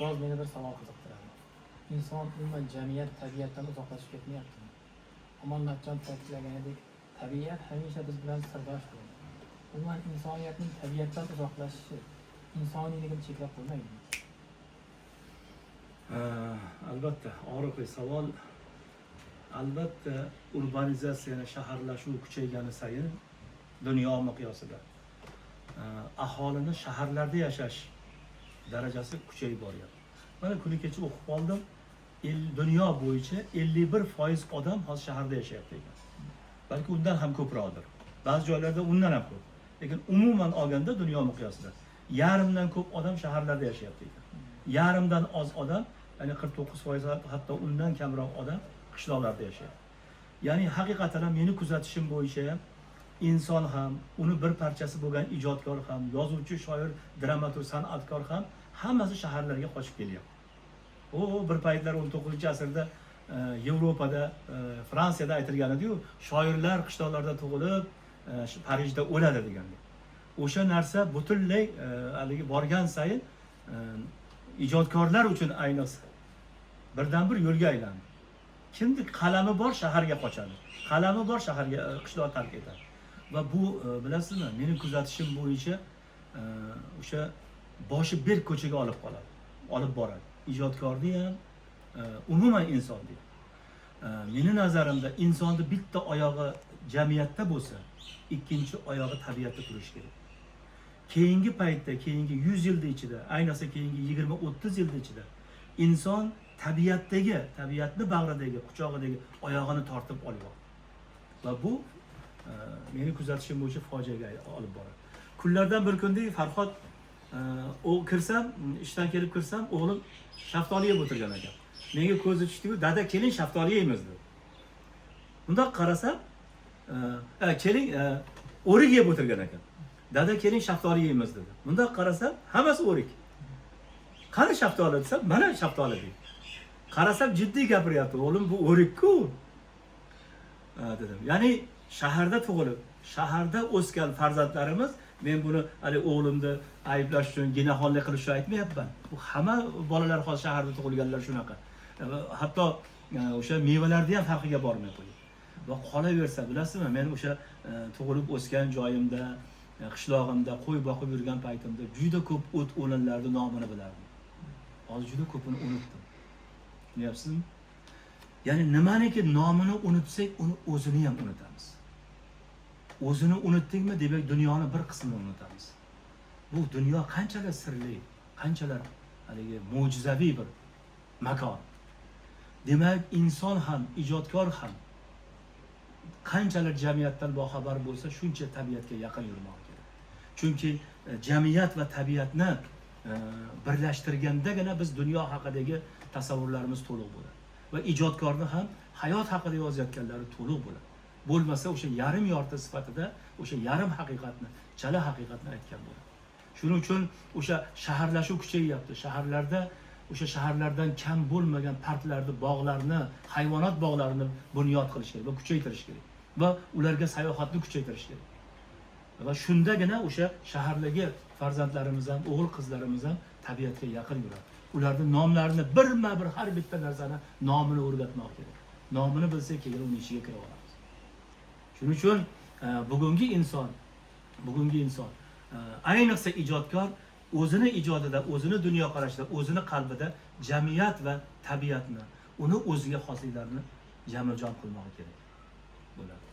ustoz meni bir savol qiziqtiradi. Inson umuman jamiyat, tabiatdan uzoqlashib ketmayaptimi? Omonatjon ta'kidlaganidek, tabiat hamisha biz bilan sirdosh bo'ladi. Umuman insoniyatning tabiatdan uzoqlashishi insoniyligini cheklab qo'ymaydimi? Albatta, og'riqli savol. Albatta, urbanizatsiya, shaharlashuv kuchaygani sayin dunyo miqyosida aholini shaharlarda yashash darajasi kuchayib boryapti. Mana kuni kecha o'qib qoldim, dunyo bo'yicha 51% odam hozir shaharda yashayapti ekan. Balki undan ham ko'proqdir. Ba'zi joylarda undan ham ko'p. Lekin umuman olganda dunyo miqyosida yarimdan ko'p odam shaharlarda yashayapti ekan. Yarimdan oz odam, ya'ni 49% hatto undan kamroq odam qishloqlarda yashayapti. Ya'ni haqiqatan ham meni kuzatishim bo'yicha inson ham, uni bir parchasi bo'lgan ijodkor ham, yozuvchi, shoir, dramaturg, san'atkor ham hammasi shaharlarga qochib kelyapti. Bir paytlar 19-asrda Yevropada, Fransiyada aytilgan edi-yu, shoirlar qishloqlarda tug'ilib, Parijda o'ladi deganda. O'sha narsa butunlay haligi borgan sayin ijodkorlar uchun ayniqsa birdan bir yo'lga aylandi. Kimdir qalami bor shaharga qochadi. Qalami bor shaharga, qishloq tark etadi. Va bu bilasizmi, mening kuzatishim bo'yicha o'sha boshi berk ko'chaga olib boradi. Ijodkorni ham, umuman insonni. Mening nazarimda insonning bitta oyog'i jamiyatda bo'lsa, ikkinchi oyog'i tabiatda turishi kerak. Keyingi paytda, keyingi 100 yil ichida, ayniqsa keyingi 20-30 yil ichida inson tabiatni bag'ridagi, quchog'idagi oyog'ini tortib olyapti. Va bu meni kuzatishim bo'yicha fojiaga olib boradi. Kunlardan bir kunda Farhod ishdan kelib kirsam, o'g'lim shaftoli yeb o'tirgan ekan. Menga ko'zi tushdi-yu, "Dada, keling shaftoli yeymiz" dedi. Bunda qarasam, keling o'rik yeb o'tirgan ekan. "Dada, keling shaftoli yeymiz" dedi. Bunda qarasam, hammasi o'rik. Qani shaftoli desam, "Mana shaftoli" dedi. Qarasam jiddiy gapiryapti. "O'g'lim, bu o'rik-ku" dedim. Ya'ni shaharda tug'ilib, shaharda o'sgan farzandlarimiz, men buni hali o'g'limni ayblash uchun, ginaxonlik qilish uchun aytmayapman. Bu hamma bolalar hozir shaharda tug'ilganlar shunaqa. Hatto o'sha mevalarni ham farqiga bormay qo'ydi. Va qolaversa, bilasizmi, men o'sha tug'ilib o'sgan joyimda, qishlog'imda qo'y boqib yurgan paytimda juda ko'p o't o'lanlarning nomini bilardim. Hozir juda ko'pini unutdim. Tushunayapsizmi? Ya'ni nimaniki nomini unutsak, uni o'zini ham unutamiz. O'zini unutdingmi, demak dunyoning bir qismini unutamiz. Bu dunyo qanchalar sirli, qanchalar haligi mo'jizaviy bir makon. Demak, inson ham, ijodkor ham qanchalar jamiyatdan boxabar bo'lsa, shuncha tabiatga yaqin yurmoq kerak. Chunki jamiyat va tabiatni birlashtirgandagina biz dunyo haqidagi tasavvurlarimiz to'liq bo'ladi. Va ijodkorni ham hayot haqida yozayotganlari to'liq bo'ladi. Bo'lmasa o'sha yarim yorti sifatida o'sha yarim haqiqatni, chala haqiqatni aytgan bo'ladi. Shuning uchun o'sha shaharlashuv kuchayyapti. Shaharlarda o'sha shaharlardan kam bo'lmagan parklarni, bog'larni, hayvonot bog'larini bunyod qilish kerak va kuchaytirish kerak. Va ularga sayohatni kuchaytirish kerak. Va shundagina o'sha shahardagi farzandlarimiz ham, o'g'il qizlarimiz ham tabiatga yaqin yuradi. Ularning nomlarini bir har bitta narsani nomini o'rgatmoq kerak. Nomini bilsak, keyin uning ichiga kira olamiz. Shuning uchun bugungi inson ayniqsa ijodkor o'zini ijodida, o'zini dunyoqarashida, o'zini qalbida jamiyat va tabiatni, uni o'ziga xosliklarini jamajom qilmoq kerak bo'ladi.